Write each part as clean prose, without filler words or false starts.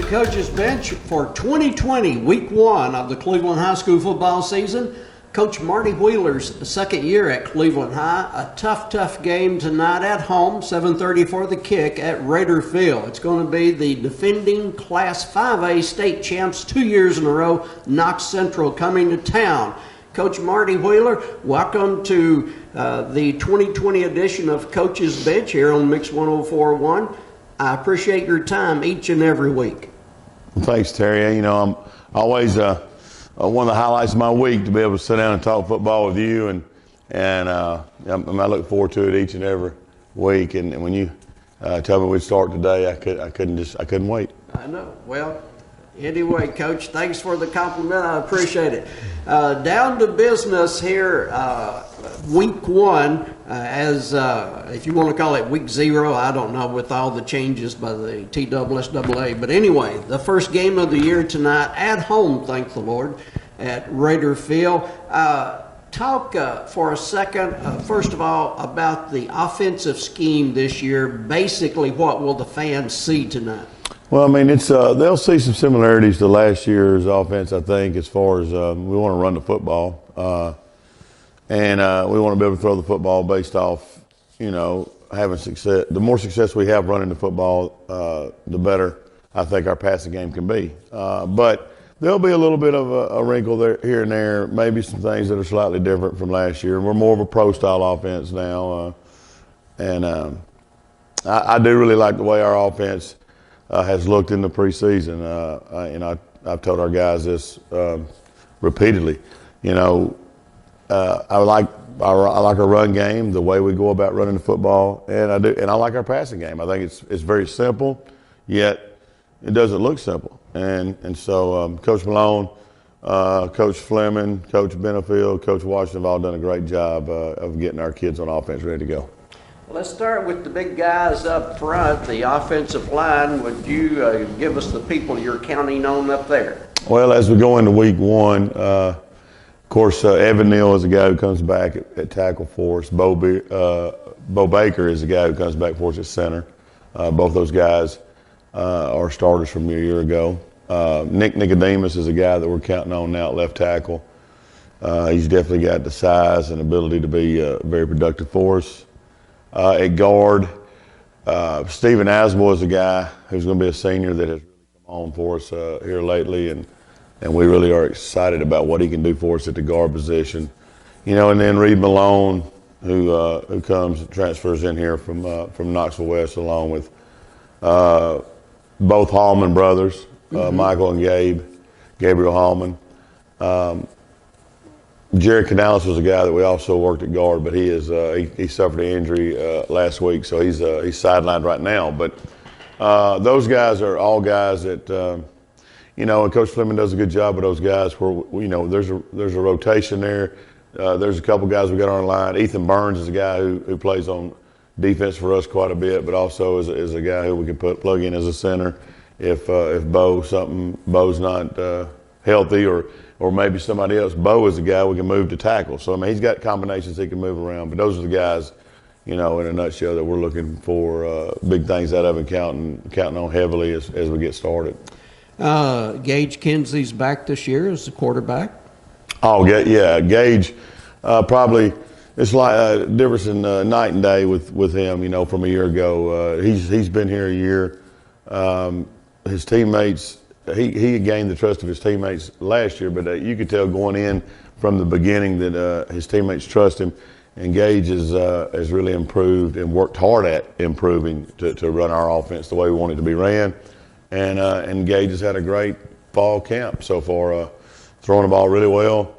coach's bench for 2020, week one of the Cleveland High School football season. Coach Marty Wheeler's second year at Cleveland High. A tough game tonight at home, 7:30 for the kick at Raider Field. It's going to be the defending Class 5A state champs 2 years in a row, Knox Central, coming to town. Coach Marty Wheeler, welcome to the 2020 edition of Coach's Bench here on Mix 104.1. I appreciate your time each and every week. Thanks, Terry. You know, I'm always one of the highlights of my week to be able to sit down and talk football with you, and I look forward to it each and every week. And when you tell me we'd start today, I couldn't wait. I know. Well, anyway, Coach, thanks for the compliment. I appreciate it. Down to business here, week one, if you want to call it week zero, I don't know, with all the changes by the TSSAA. But anyway, the first game of the year tonight at home, thank the Lord, at Raider Field. Talk for a second, first of all, about the offensive scheme this year. Basically, what will the fans see tonight? Well, I mean, it's they'll see some similarities to last year's offense, I think, as far as we want to run the football. And we want to be able to throw the football based off, you know, having success. The more success we have running the football, the better I think our passing game can be. But there'll be a little bit of a wrinkle there, here and there, maybe some things that are slightly different from last year. We're more of a pro-style offense now. I do really like the way our offense has looked in the preseason. I've told our guys this repeatedly. You know, I like our run game, the way we go about running the football, and I like our passing game. I think it's very simple, yet it doesn't look simple. And so Coach Malone, Coach Fleming, Coach Benefield, Coach Washington have all done a great job of getting our kids on offense ready to go. Let's start with the big guys up front, the offensive line. Would you give us the people you're counting on up there? Well, as we go into week one, of course, Evan Neal is a guy who comes back at tackle for us. Bo Baker is a guy who comes back for us at center. Both those guys are starters from a year ago. Nick Nicodemus is a guy that we're counting on now at left tackle. He's definitely got the size and ability to be very productive for us. At guard, Stephen Aswell is a guy who's going to be a senior that has really come on for us here lately, and we really are excited about what he can do for us at the guard position. You know, and then Reed Malone, who transfers in here from Knoxville West, along with both Hallman brothers, Michael and Gabriel Hallman. Jared Canales was a guy that we also worked at guard, but he suffered an injury last week, so he's sidelined right now. But those guys are all guys that you know, and Coach Fleming does a good job with those guys. Where you know there's a rotation there. There's a couple guys we got on our line. Ethan Burns is a guy who plays on defense for us quite a bit, but also is a guy who we can plug in as a center if Bo's not healthy or maybe somebody else. Bo is a guy we can move to tackle. So, I mean, he's got combinations he can move around. But those are the guys, you know, in a nutshell, that we're looking for big things out of and counting on heavily as we get started. Gage Kinsley's back this year as the quarterback. Oh, yeah. Gage, probably it's like a difference in night and day with him, you know, from a year ago. He's been here a year. His teammates, he gained the trust of his teammates last year, but you could tell going in from the beginning that his teammates trust him. And Gage has really improved and worked hard at improving to run our offense the way we want it to be ran. And Gage has had a great fall camp so far, throwing the ball really well.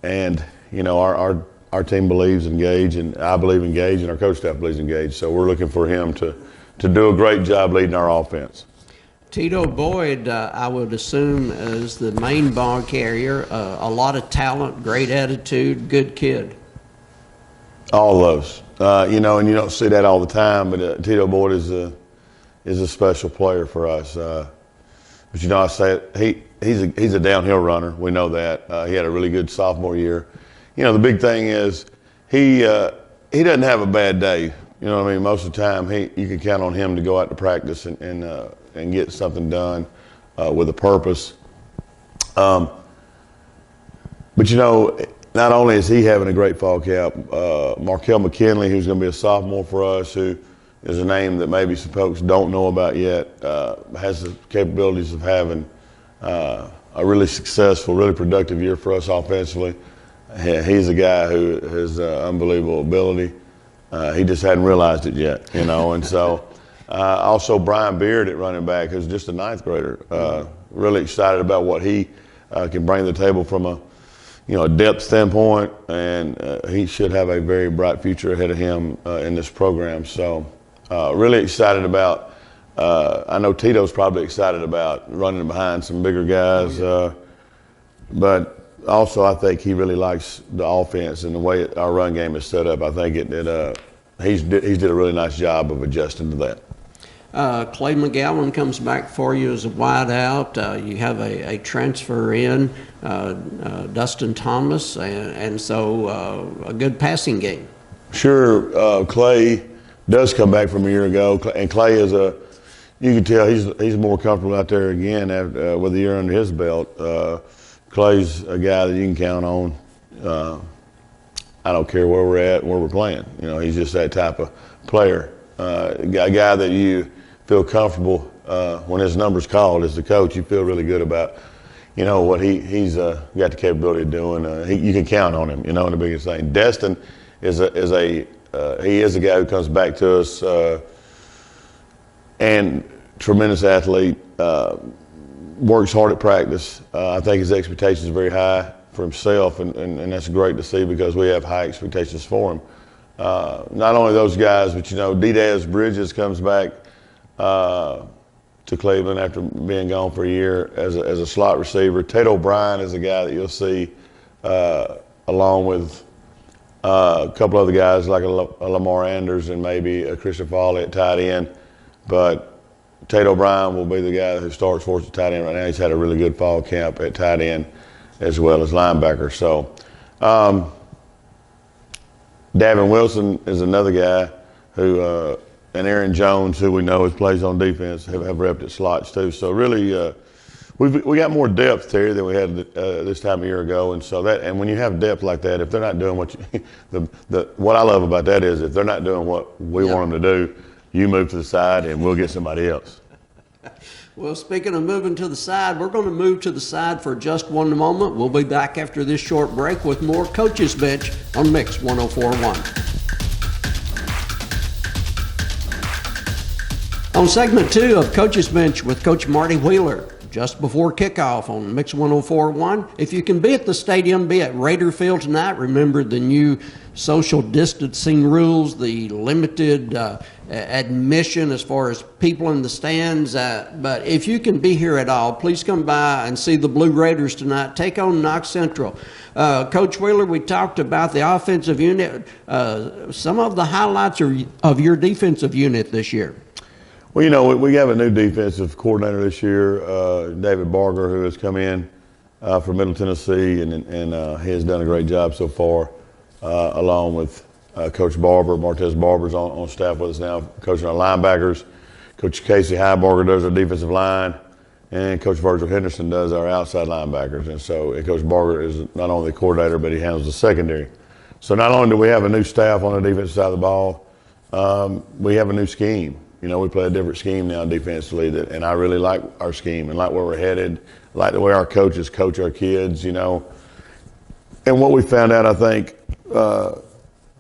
And, you know, our team believes in Gage, and I believe in Gage, and our coach staff believes in Gage. So we're looking for him to do a great job leading our offense. Tito Boyd, I would assume, is the main ball carrier. A lot of talent, great attitude, good kid. All those, you know, and you don't see that all the time. But Tito Boyd is a special player for us. But you know, I say it, he's a downhill runner. We know that. He had a really good sophomore year. You know, the big thing is he doesn't have a bad day. You know what I mean? Most of the time, you can count on him to go out to practice and get something done. with a purpose. But not only is he having a great fall camp, Markel McKinley, who's going to be a sophomore for us, who is a name that maybe some folks don't know about yet, has the capabilities of having a really successful, really productive year for us offensively. He's a guy who has unbelievable ability. He just hadn't realized it yet, And so, also Brian Beard at running back, who's just a ninth grader. Really excited about what he can bring to the table from a depth standpoint, and he should have a very bright future ahead of him in this program. So, really excited about. I know Tito's probably excited about running behind some bigger guys, but also I think he really likes the offense and the way our run game is set up. I think he's did a really nice job of adjusting to that. Clay McGowan comes back for you as a wide out. You have a transfer in, Dustin Thomas, and so a good passing game. Sure, Clay does come back from a year ago, and Clay is you can tell he's more comfortable out there again after, with a year under his belt. Clay's a guy that you can count on. I don't care where we're at, where we're playing. He's just that type of player. A guy that you feel comfortable when his number's called as the coach. You feel really good about, what he's got the capability of doing. You can count on him. The biggest thing. Destin is a guy who comes back to us and tremendous athlete. Works hard at practice. I think his expectations are very high for himself, and that's great to see because we have high expectations for him. Not only those guys, but Didaz Bridges comes back to Cleveland after being gone for a year as a slot receiver. Tate O'Brien is a guy that you'll see along with a couple other guys like a Lamar Anders and maybe a Christian Fawley at tight end. But Tate O'Brien will be the guy who starts for us at tight end right now. He's had a really good fall camp at tight end as well as linebacker. So Davin Wilson is another guy who and Aaron Jones, who we know plays on defense, have repped at slots too. So really, we got more depth, Terry, than we had this time a year ago. And so and when you have depth like that, if they're not doing what what I love about that is if they're not doing what we want them to do, you move to the side and we'll get somebody else. Well, speaking of moving to the side, we're going to move to the side for just one moment. We'll be back after this short break with more Coach's Bench on Mix 104.1. On segment 2 of Coach's Bench with Coach Marty Wheeler, just before kickoff on Mix 104.1. If you can be at the stadium, be at Raider Field tonight. Remember the new social distancing rules, the limited admission as far as people in the stands. But if you can be here at all, please come by and see the Blue Raiders tonight. Take on Knox Central. Coach Wheeler, we talked about the offensive unit. Some of the highlights of your defensive unit this year. Well, we have a new defensive coordinator this year, David Barger, who has come in from Middle Tennessee, and he has done a great job so far, along with Coach Barber. Martez Barber's on staff with us now, coaching our linebackers. Coach Casey Highbarger does our defensive line, and Coach Virgil Henderson does our outside linebackers. And so Coach Barger is not only the coordinator, but he handles the secondary. So not only do we have a new staff on the defensive side of the ball, we have a new scheme. We play a different scheme now defensively, and I really like our scheme and like where we're headed, like the way our coaches coach our kids, And what we found out, I think,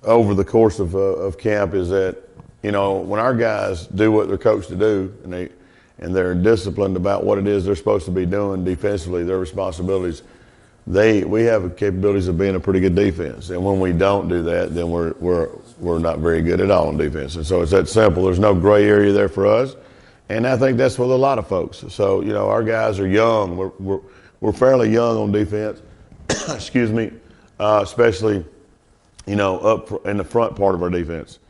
over the course of camp is that, when our guys do what they're coached to do and they're disciplined about what it is they're supposed to be doing defensively, their responsibilities, we have capabilities of being a pretty good defense. And when we don't do that, then we're not very good at all on defense. And so it's that simple. There's no gray area there for us. And I think that's with a lot of folks. So, our guys are young. We're fairly young on defense. Excuse me. Especially, up in the front part of our defense.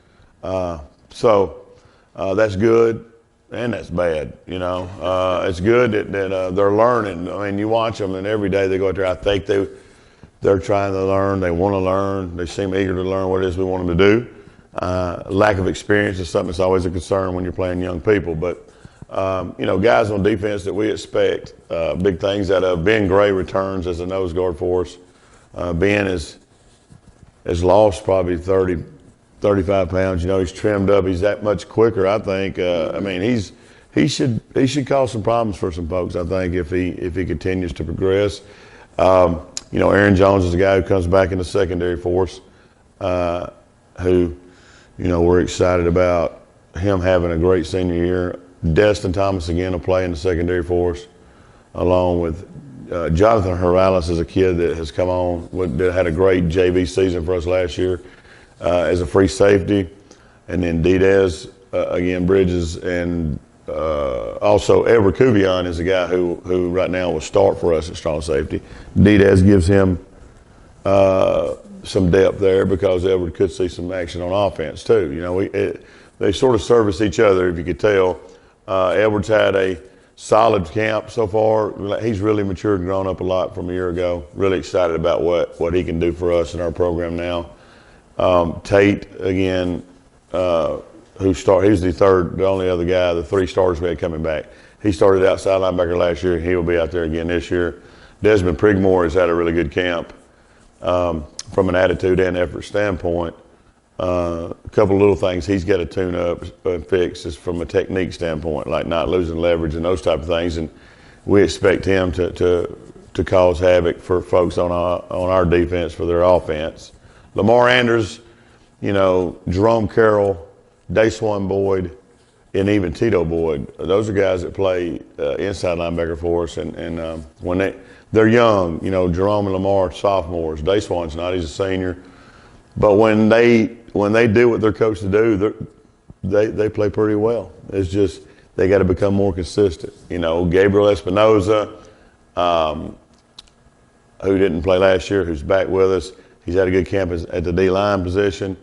So that's good. And that's bad, It's good that they're learning. I mean, you watch them, and every day they go out there. I think they're trying to learn. They want to learn. They seem eager to learn what it is we want them to do. Lack of experience is something that's always a concern when you're playing young people. But Guys on defense that we expect. Big things out of Ben Gray returns as a nose guard for us. Ben has lost probably 30, 35 pounds. He's trimmed up. He's that much quicker, I think. He should cause some problems for some folks, I think, if he continues to progress. Aaron Jones is a guy who comes back in the secondary for us, who, we're excited about him having a great senior year. Destin Thomas again will play in the secondary for us, along with Jonathan Morales is a kid that has come on, that had a great JV season for us last year as a free safety. And then Didez, again, Bridges, and also Edward Cuvion is a guy who right now will start for us at strong safety. Didez gives him some depth there because Edward could see some action on offense too. They sort of service each other, if you could tell. Edward's had a solid camp so far. He's really matured and grown up a lot from a year ago. Really excited about what he can do for us in our program now. Tate, again, he's the only other guy, the three starters we had coming back. He started outside linebacker last year. He will be out there again this year. Desmond Prigmore has had a really good camp from an attitude and effort standpoint. A couple of little things he's got to tune up and fix is from a technique standpoint, like not losing leverage and those type of things. And we expect him to cause havoc for folks on our defense for their offense. Lamar Anders, Jerome Carroll, Dayswan Boyd, and even Tito Boyd. Those are guys that play inside linebacker for us. And when they're young, Jerome and Lamar are sophomores. Dayswan's not; he's a senior. But when they do what they're coached to do, they play pretty well. It's just they got to become more consistent. Gabriel Espinoza, who didn't play last year, who's back with us. He's had a good camp at the D-line position.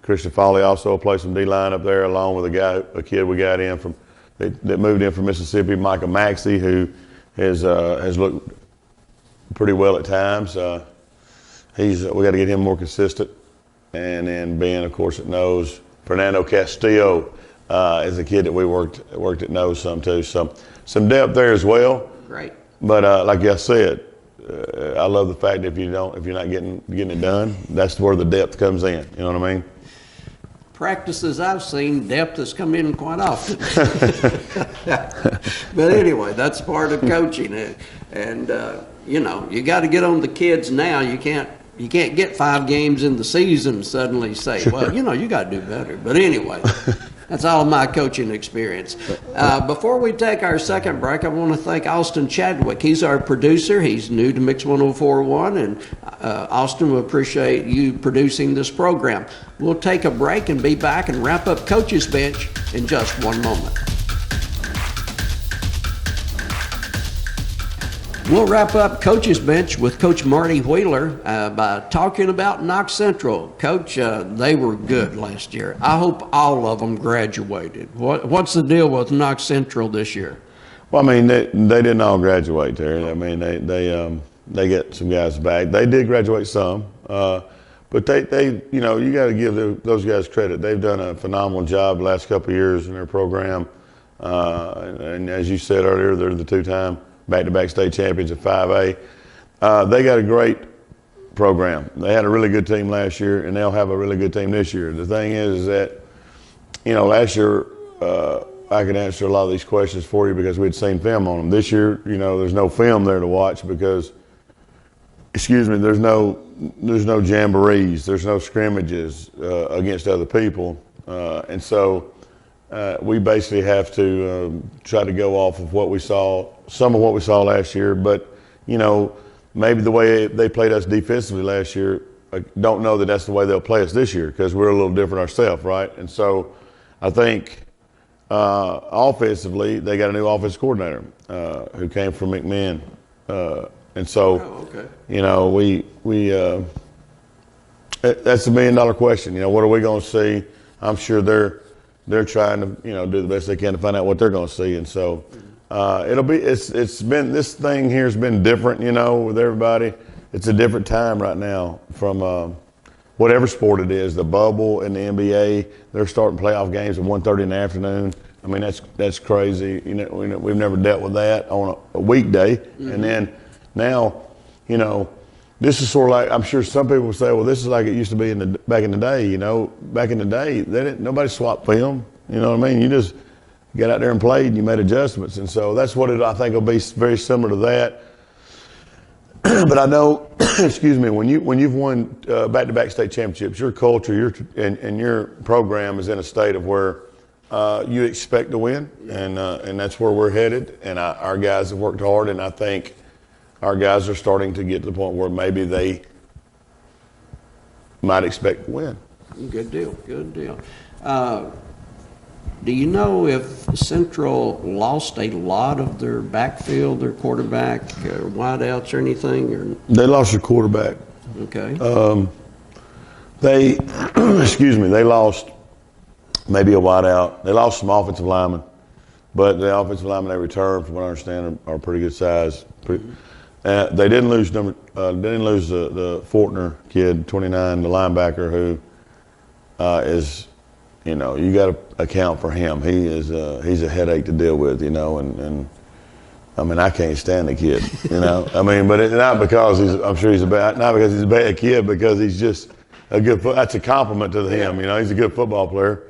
Christian Foley also plays some D-line up there, along with a kid we got in that moved in from Mississippi, Micah Maxey, who has looked pretty well at times. We got to get him more consistent. And then Ben, of course, at nose. Fernando Castillo is a kid that we worked at nose some too. So some depth there as well. Great. But like I said, I love the fact that if you're not getting it done, that's where the depth comes in. You know what I mean? Practices I've seen, depth has come in quite often. But anyway, that's part of coaching, and you got to get on the kids now. You can't get 5 games in the season and suddenly say, well, you got to do better. But anyway, that's all of my coaching experience. Before we take our second break, I want to thank Austin Chadwick. He's our producer. He's new to Mix 104.1, and Austin, we appreciate you producing this program. We'll take a break and be back and wrap up Coach's Bench in just one moment. We'll wrap up Coach's Bench with Coach Marty Wheeler by talking about Knox Central. Coach, they were good last year. I hope all of them graduated. What's the deal with Knox Central this year? Well, they didn't all graduate there. They get some guys back. They did graduate some, but they you got to give those guys credit. They've done a phenomenal job the last couple of years in their program, and as you said earlier, they're the 2-time back-to-back state champions at 5A. They got a great program. They had a really good team last year, and they'll have a really good team this year. The thing is that, last year I could answer a lot of these questions for you because we'd seen film on them. This year, there's no film there to watch because, there's no jamborees, there's no scrimmages against other people, and so we basically have to try to go off of some of what we saw last year. But, maybe the way they played us defensively last year, I don't know that that's the way they'll play us this year because we're a little different ourselves, right? And so I think offensively, they got a new offensive coordinator who came from McMinn. And so, that's $1 million question. What are we going to see? I'm sure they're trying to, do the best they can to find out what they're going to see. And so this thing here has been different, with everybody. It's a different time right now from whatever sport it is, the bubble and the NBA. They're starting playoff games at 1:30 in the afternoon. I mean, that's crazy. You know, we've never dealt with that on a weekday. Mm-hmm. And then now, you know, this is sort of like, I'm sure some people will say, well, this is like it used to be back in the day. You know, back in the day, nobody swapped film. You know what I mean? You just got out there and played, and you made adjustments. And so that's what I think will be very similar to that. But I know, excuse me, when you've won back-to-back state championships, your culture, and your program is in a state of where you expect to win, and that's where we're headed. And our guys have worked hard, and I think our guys are starting to get to the point where maybe they might expect to win. Good deal. Good deal. Do you know if Central lost a lot of their backfield, their quarterback, or wideouts, or anything? Or? They lost their quarterback. Okay. They, excuse me, they lost maybe a wideout. They lost some offensive linemen, but the offensive linemen they returned, from what I understand, are pretty good size. They didn't lose the Fortner kid, 29, the linebacker, who is. You know, you got to account for him. He's a headache to deal with, you know, and I mean, I can't stand the kid, you know. I mean, but not because not because he's a bad kid, because he's just a good that's a compliment to him, you know. He's a good football player.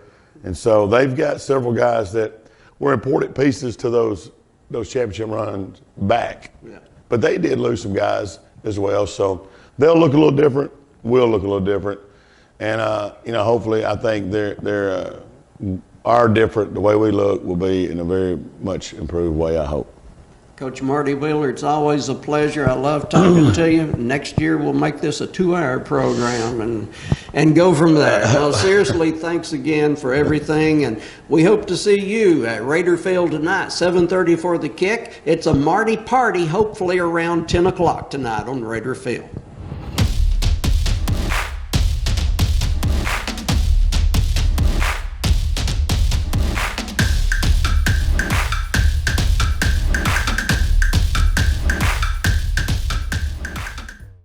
And so they've got several guys that were important pieces to those championship runs back. Yeah. But they did lose some guys as well. So they'll look a little different. We'll look a little different. And, you know, hopefully I think our different, the way we look will be in a very much improved way, I hope. Coach Marty Wheeler, it's always a pleasure. I love talking to you. Next year we'll make this a 2-hour program and go from there. Well, seriously, thanks again for everything. And we hope to see you at Raider Field tonight, 7:30 for the kick. It's a Marty party, hopefully around 10 o'clock tonight on Raider Field.